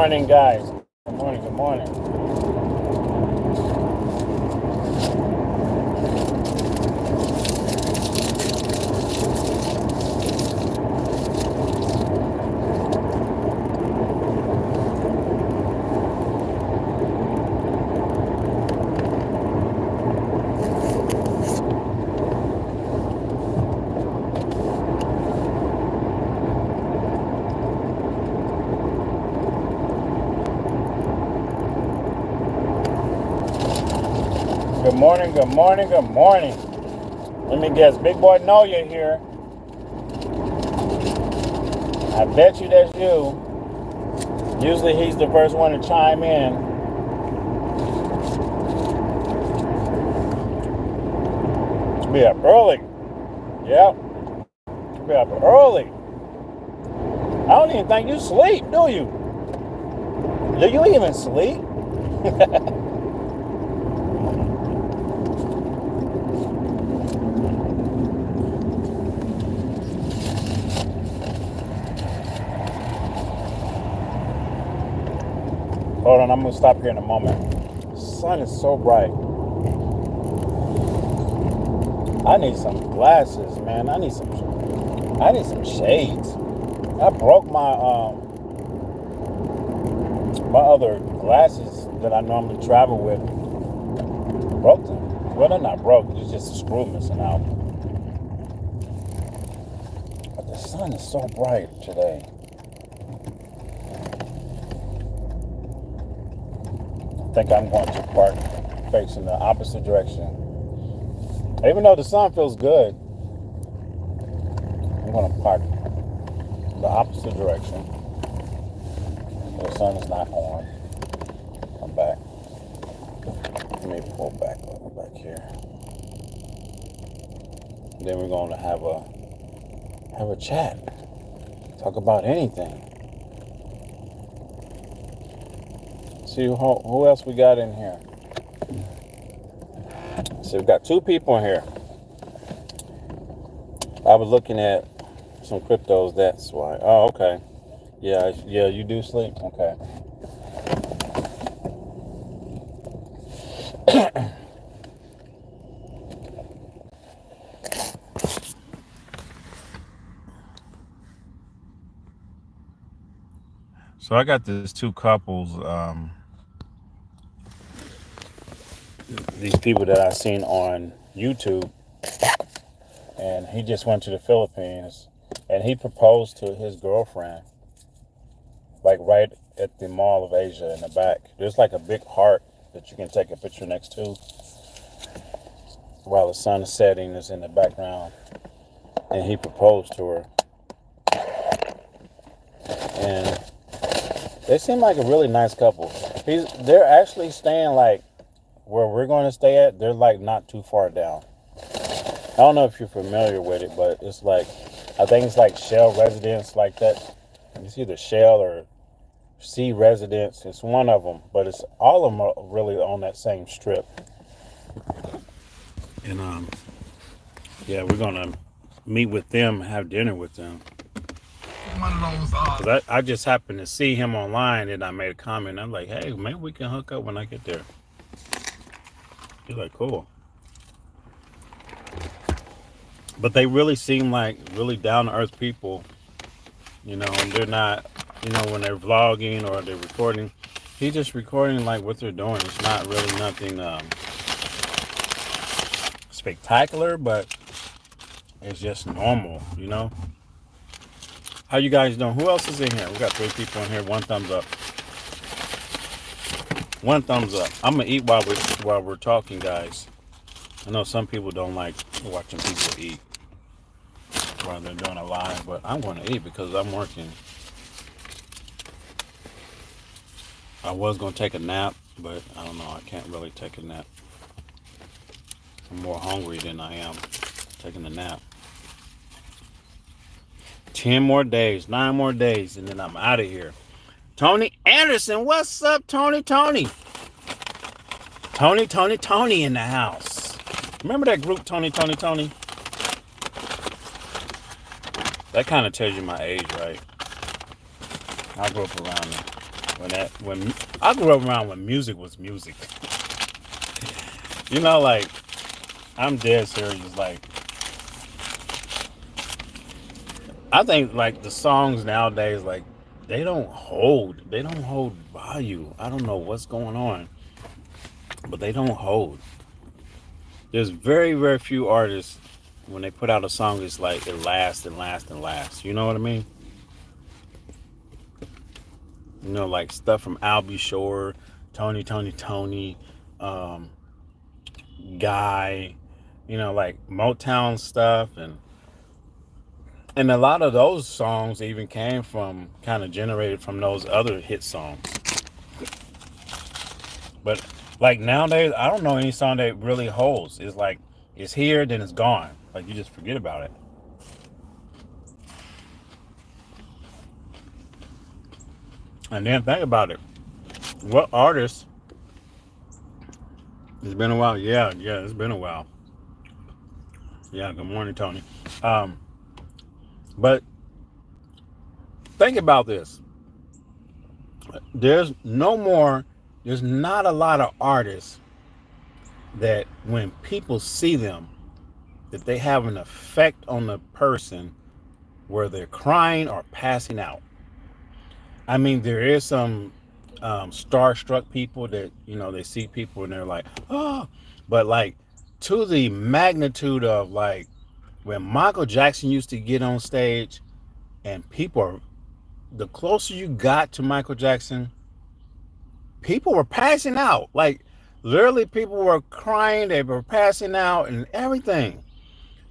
morning, guys. Good morning, good morning. Good morning, good morning, good morning. Let me guess, Big Boy know you're here. I bet you that's you. Usually he's the first one to chime in. Be up early. Yep. Be up early. I don't even think you sleep, do you? Do you even sleep? Hold on, I'm gonna stop here in a moment. The sun is so bright. I need some glasses, man. I need some shades. I broke my other glasses that I normally travel with. Broke them. Well, they're not broke. It's just a screw missing out. But the sun is so bright today. I think I'm going to park facing the opposite direction. Even though the sun feels good, I'm going to park the opposite direction. The sun is not on. I'm back. Let me pull back a little back here. Then we're going to have a chat. Talk about anything. See who else we got in here. So we've got two people in here. I was looking at some cryptos, that's why. Oh, okay. Yeah, you do sleep? Okay. So I got these two couples, these people that I seen on YouTube, and he just went to the Philippines, and he proposed to his girlfriend, like right at the Mall of Asia in the back. There's like a big heart that you can take a picture next to while the sun is setting is in the background, and he proposed to her. And they seem like a really nice couple. They're actually staying like where we're going to stay at. They're like not too far down. I don't know if you're familiar with it, but it's like, I think it's like Shell Residence, like that. It's either Shell or Sea Residence. It's one of them, but it's all of them are really on that same strip. And yeah, we're gonna meet with them, have dinner with them. One of those. Cause I just happened to see him online, and I made a comment. I'm like, hey, maybe we can hook up when I get there. He's like, cool. But they really seem like really down to earth people. You know, they're not, when they're vlogging or they're recording, he's just recording like what they're doing. It's not really nothing spectacular, but it's just normal, How you guys doing? Who else is in here? We got 3 people in here. One thumbs up. One thumbs up. I'm gonna eat while we're talking, guys. I know some people don't like watching people eat while they're doing a live, but I'm going to eat because I'm working. I was going to take a nap, but I don't know. I can't really take a nap. I'm more hungry than I am taking a nap. 10 more days, 9 more days, and then I'm out of here. Tony Anderson, what's up, Tony? Tony in the house. Remember that group, Tony? That kind of tells you my age, right? I grew up around there. When I grew up around when music was music. Like I'm dead serious. Like I think like the songs nowadays, like they don't hold value. I don't know what's going on, but they don't hold. There's very, very few artists when they put out a song, it's like it lasts and lasts and lasts. You know what I mean? Like stuff from Albie Shore, Tony, um, Guy, like Motown stuff, and a lot of those songs even came from kind of generated from those other hit songs. But like nowadays, I don't know any song that really holds. It's like it's here, then it's gone. Like you just forget about it. And then think about it. What artist? It's been a while. Yeah, it's been a while. Yeah, good morning, Tony. Um, but think about this. There's no more. There's not a lot of artists that when people see them, that they have an effect on the person where they're crying or passing out. I mean, there is some starstruck people that they see people and they're like, oh, but like to the magnitude of like when Michael Jackson used to get on stage and people are the closer you got to Michael Jackson, people were passing out. Like literally, people were crying, they were passing out, and everything.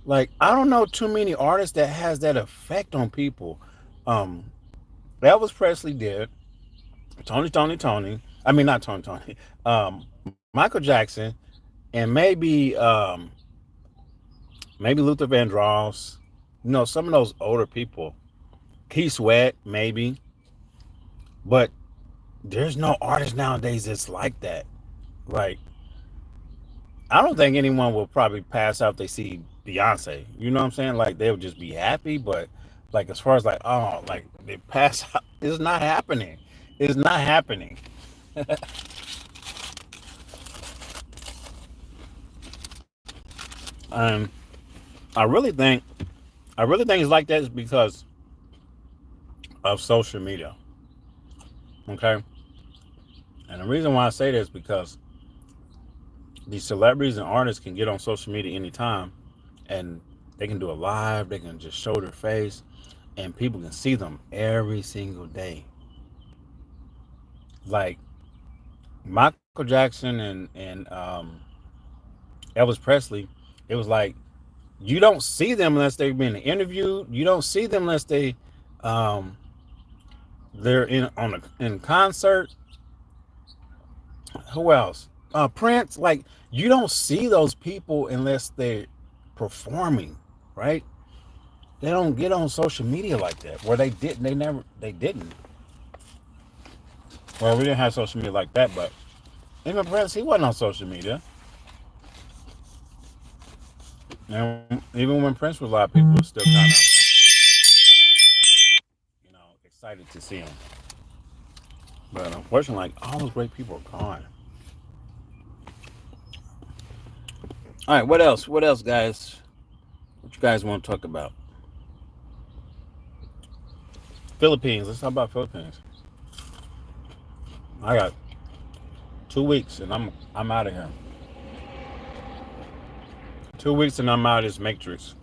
Like I don't know too many artists that has that effect on people. Um, Elvis Presley did. Tony. I mean, not Tony. Michael Jackson, and maybe Luther Vandross. Some of those older people. Keith Sweat, maybe. But there's no artist nowadays that's like that. Like, I don't think anyone will probably pass out if they see Beyonce. You know what I'm saying? Like, they would just be happy. But, like, as far as like, oh, like they pass out, it's not happening. It's not happening. And I really think, it's like that is because of social media. Okay. And the reason why I say this is because these celebrities and artists can get on social media anytime and they can do a live, they can just show their face, and people can see them every single day. Like Michael Jackson and Elvis Presley, it was like you don't see them unless they've been interviewed. You don't see them unless um, they're in concert. Who else? Prince. Like you don't see those people unless they're performing, right? They don't get on social media like that. Where they didn't. They didn't. Well, we didn't have social media like that, but even Prince, he wasn't on social media. And even when Prince was alive, people were still kind of, excited to see him. But unfortunately, like all those great people are gone. All right, what else? What else, guys? What you guys want to talk about? Philippines. Let's talk about Philippines. I got 2 weeks and I'm out of here. 2 weeks and I'm out of this matrix.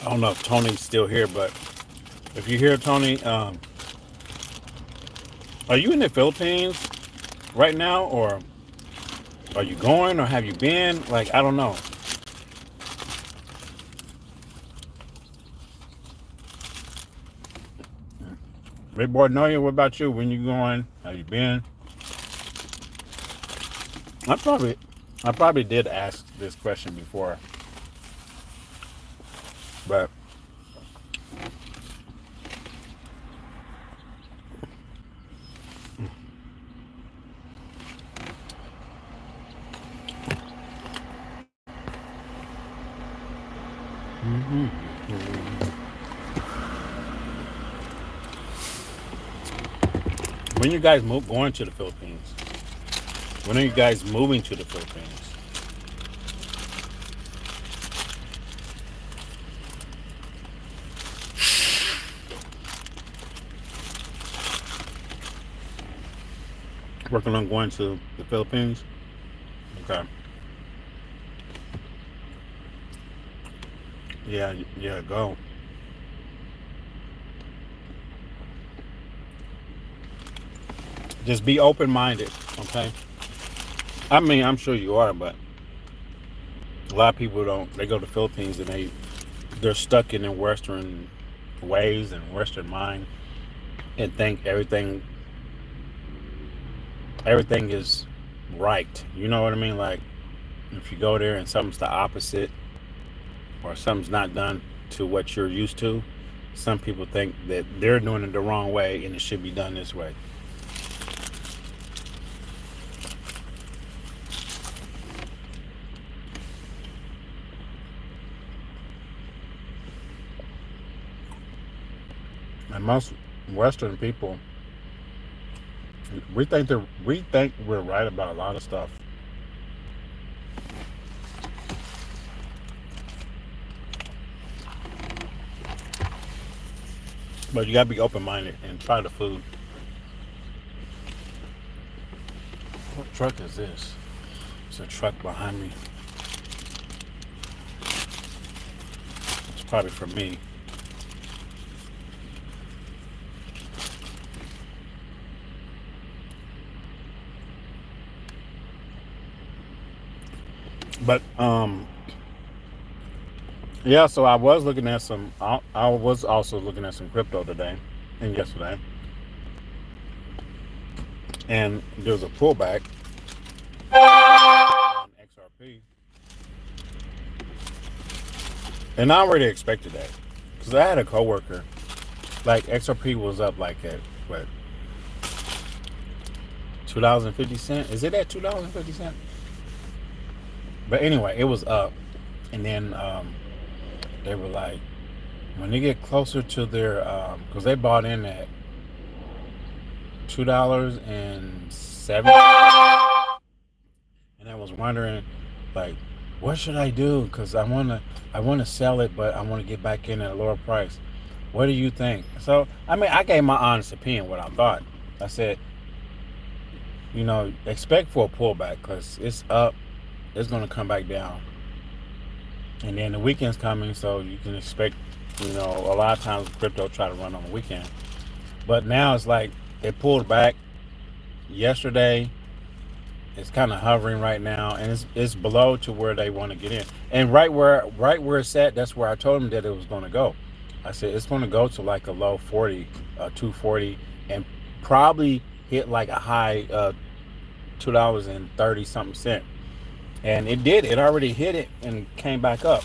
I don't know if Tony's still here, but if you're here, Tony, are you in the Philippines right now, or are you going, or have you been? Like, I don't know. Big boy Noya, what about you? When you going? Have you been? I probably, I probably did ask this question before, but When you guys move going to the Philippines? When are you guys moving to the Philippines? Working on going to the Philippines? Okay. Yeah, yeah, go. Just be open minded, okay? I mean, I'm sure you are, but a lot of people don't. They go to the Philippines and they're stuck in their Western ways and Western mind and think everything is right. You know what I mean? Like if you go there and something's the opposite or something's not done to what you're used to, some people think that they're doing it the wrong way and it should be done this way. And most Western people, we think we're right about a lot of stuff, but you gotta be open minded and try the food. What truck is this? It's a truck behind me. It's probably for me. But yeah. So I was looking at some. I was also looking at some crypto today and yesterday, and there was a pullback on XRP, and I already expected that because I had a coworker. Like XRP was up like at what $2.50. Is it at $2.50? But anyway, it was up, and then they were like, when they get closer to their, because they bought in at $2.70, and I was wondering, like, what should I do? Because I wanna sell it, but I want to get back in at a lower price. What do you think? So I mean, I gave my honest opinion what I thought. I said, expect for a pullback because it's up, it's gonna come back down, and then the weekend's coming, so you can expect, a lot of times crypto try to run on the weekend. But now it's like it pulled back yesterday. It's kind of hovering right now, and it's below to where they want to get in. And right where it's at, that's where I told them that it was going to go. I said it's going to go to like a low 40, 240, and probably hit like a high $2.30 something cent. And it did. It already hit it and came back up.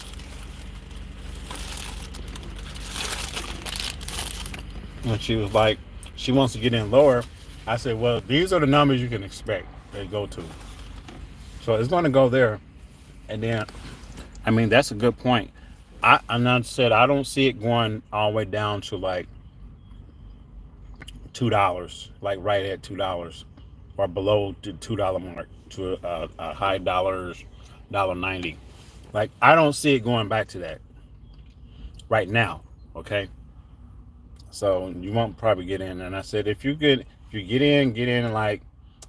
And she was like, she wants to get in lower. I said, well, these are the numbers you can expect they go to. So it's going to go there. And then, I mean, that's a good point. I said I don't see it going all the way down to like $2, like right at $2, or below the $2 mark to a high dollars, $1.90. Like I don't see it going back to that right now. Okay, so you won't probably get in. And I said if you get in like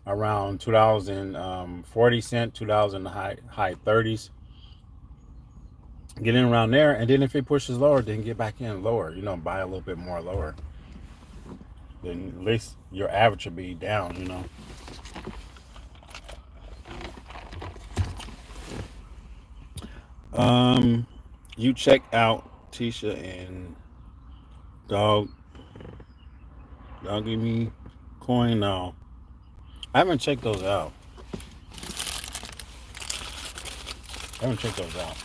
around $2.40, $2 in the high 30s. Get in around there, and then if it pushes lower, then get back in lower. Buy a little bit more lower. Then at least your average will be down. You check out Tisha and Dog. Dog give me coin now. I haven't checked those out. I haven't checked those out.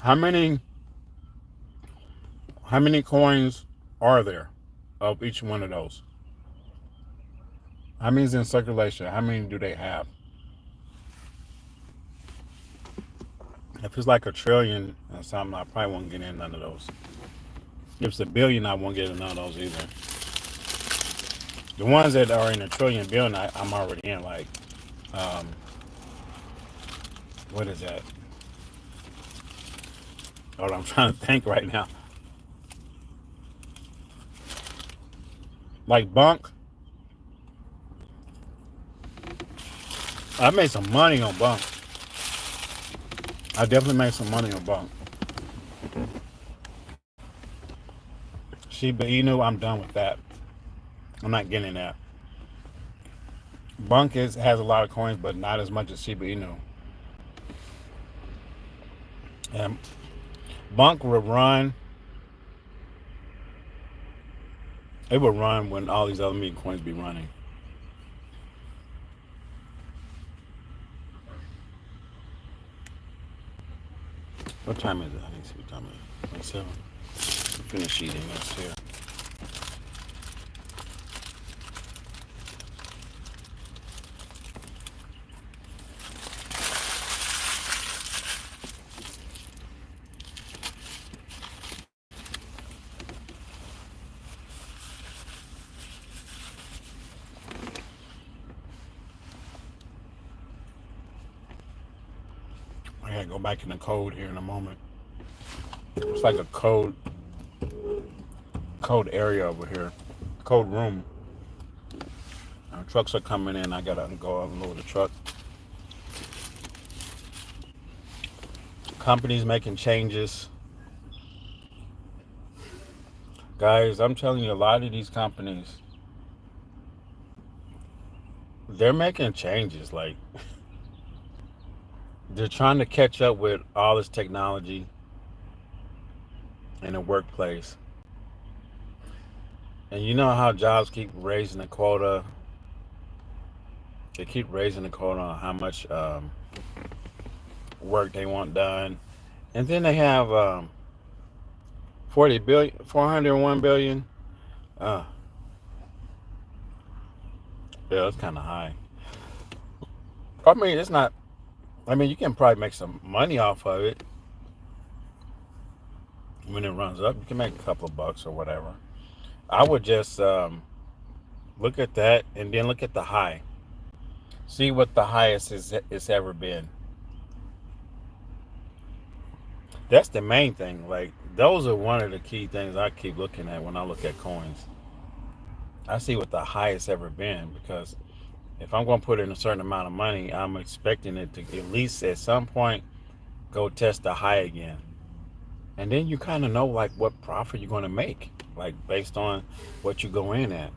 How many? How many coins are there of each one of those? How many is in circulation? How many do they have? If it's like a trillion or something, I probably won't get in none of those. If it's a billion, I won't get in none of those either. The ones that are in a trillion billion, I'm already in. Like, um, what is that? Oh, I'm trying to think right now. Like Bunk, I made some money on Bunk. I definitely made some money on Bunk. Shiba Inu, I'm done with that. I'm not getting that. Bunk has a lot of coins, but not as much as Shiba Inu. And Bunk will run. It will run when all these other meme coins be running. What time is it? I need to see what time it is. 27. Finish eating this here. I gotta go back in the code here in a moment. It's like a code area over here, code room. Trucks are coming in. I gotta go unload the truck. Companies making changes, guys. I'm telling you, a lot of these companies, they're making changes. Like they're trying to catch up with all this technology in the workplace. And you know how jobs keep raising the quota. They keep raising the quota on how much work they want done. And then they have 40 billion, 401 billion. Uh, yeah, that's kind of high. I mean, it's not. I mean, you can probably make some money off of it when it runs up. You can make a couple of bucks or whatever. I would just look at that and then look at the high. See what the highest it's ever been. That's the main thing. Like those are one of the key things I keep looking at when I look at coins. I see what the highest ever been because if I'm going to put in a certain amount of money, I'm expecting it to at least at some point go test the high again. And then you kind of know like what profit you're going to make, like based on what you go in at.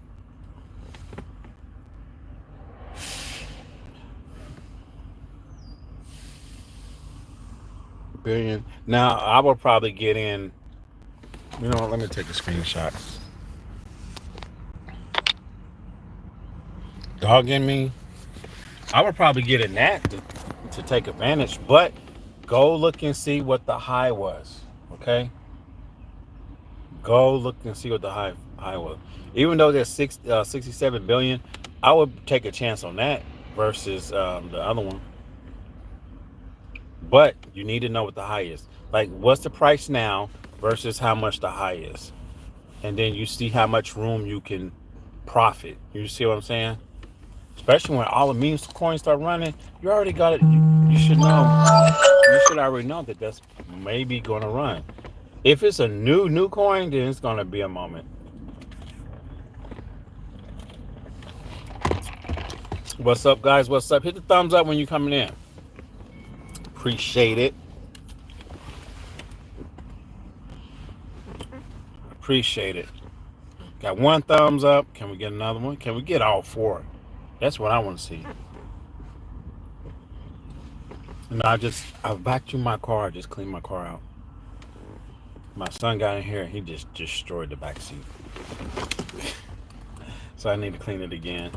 Billion. Now I will probably get in. You know, let me take a screenshot. Dogging me. I would probably get in that to take advantage, but go look and see what the high was. Okay, go look and see what the high was. Even though there's 67 billion, I would take a chance on that versus the other one. But you need to know what the high is. Like, what's the price now versus how much the high is, and then you see how much room you can profit. You see what I'm saying? Especially when all the meme coins start running, you already got it. You should know. You should already know that that's maybe going to run. If it's a new coin, then it's going to be a moment. What's up, guys? What's up? Hit the thumbs up when you're coming in. Appreciate it. Appreciate it. Got one thumbs up. Can we get another one? Can we get all four? That's what I want to see. And I vacuumed my car. I just cleaned my car out. My son got in here and he just destroyed the back seat. So I need to clean it again.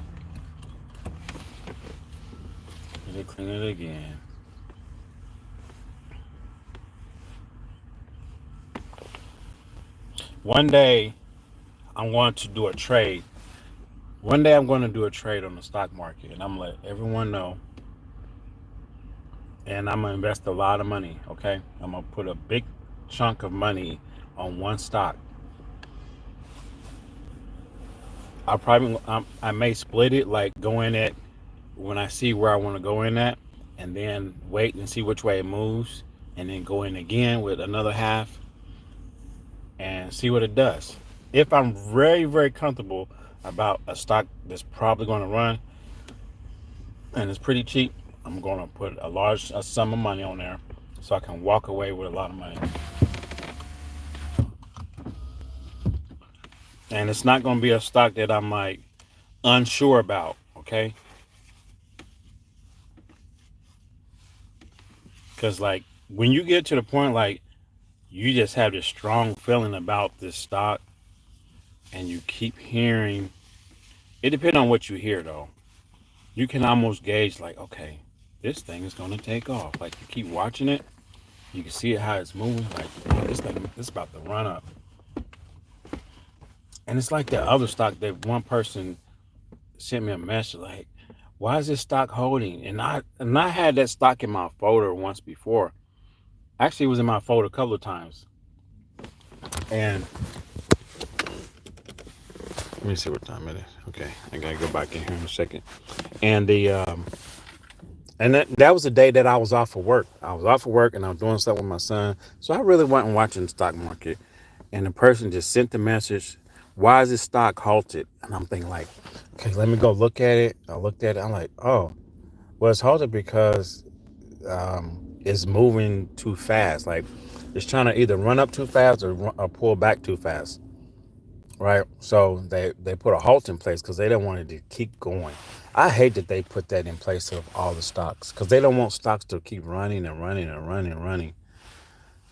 Need to clean it again. One day I'm going to do a trade. One day I'm going to do a trade on the stock market, and I'm gonna let everyone know and I'm gonna invest a lot of money. Okay, I'm gonna put a big chunk of money on one stock. I may split it, like go in at when I see where I want to go in at, and then wait and see which way it moves, and then go in again with another half and see what it does. If I'm very comfortable about a stock that's probably going to run and it's pretty cheap, I'm going to put a sum of money on there so I can walk away with a lot of money. And it's not going to be a stock that I'm like unsure about, okay? Because like when you get to the point like you just have this strong feeling about this stock and you keep hearing, it depends on what you hear though. You can almost gauge like, okay, this thing is going to take off. Like you keep watching it, you can see how it's moving. Like, oh, this thing, this is about to run up. And it's like that other stock that one person sent me a message like, why is this stock holding? And I had that stock in my folder once before. Actually, it was in my folder a couple of times. And let me see what time it is. Okay, I gotta go back in here in a second. And that was the day that I was off of work. I was off of work and I was doing stuff with my son. So I really wasn't watching the stock market. And the person just sent the message, why is this stock halted? And I'm thinking like, okay, let me go look at it. I looked at it. I'm like, oh, well, it's halted because it's moving too fast. Like it's trying to either run up too fast or pull back too fast. Right. So they put a halt in place because they don't want it to keep going. I hate that they put that in place of all the stocks because they don't want stocks to keep running and running and running and running.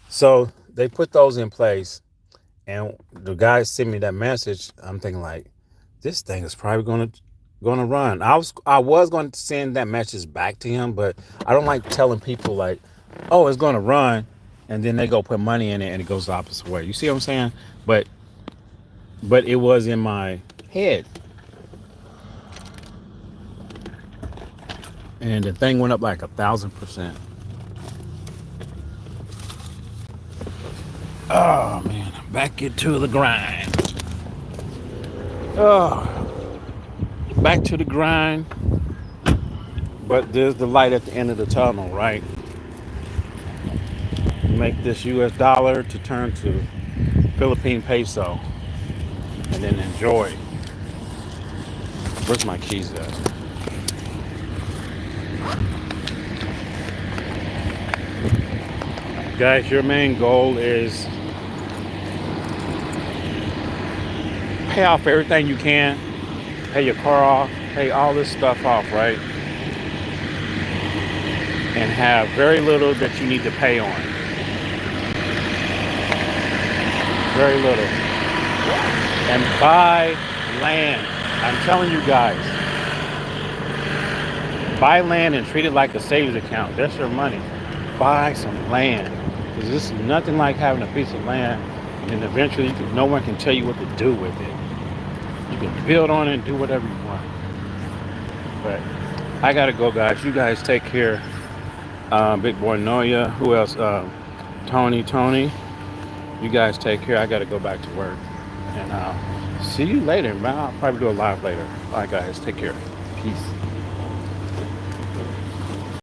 So they put those in place. And the guy sent me that message. I'm thinking like, this thing is probably gonna run. I was going to send that message back to him, but I don't like telling people like, oh, it's gonna run, and then they go put money in it and it goes the opposite way. You see what I'm saying? But it was in my head, and the thing went up like 1,000%. Oh man, back into the grind. Oh, back to the grind. But there's the light at the end of the tunnel, right? Make this US dollar to turn to Philippine peso and then enjoy. Where's my keys at? Guys, your main goal is pay off everything you can, pay your car off, pay all this stuff off, right? And have very little that you need to pay on. Very little. And buy land. I'm telling you guys, buy land and treat it like a savings account. That's your money. Buy some land. Because this is nothing like having a piece of land and then eventually no one can tell you what to do with it. You can build on it and do whatever you want. But I gotta go, guys. You guys take care. Big boy Noya. Who else? Tony. You guys take care. I gotta go back to work. And see you later, man. I'll probably do a live later. All right, guys. Take care. Peace.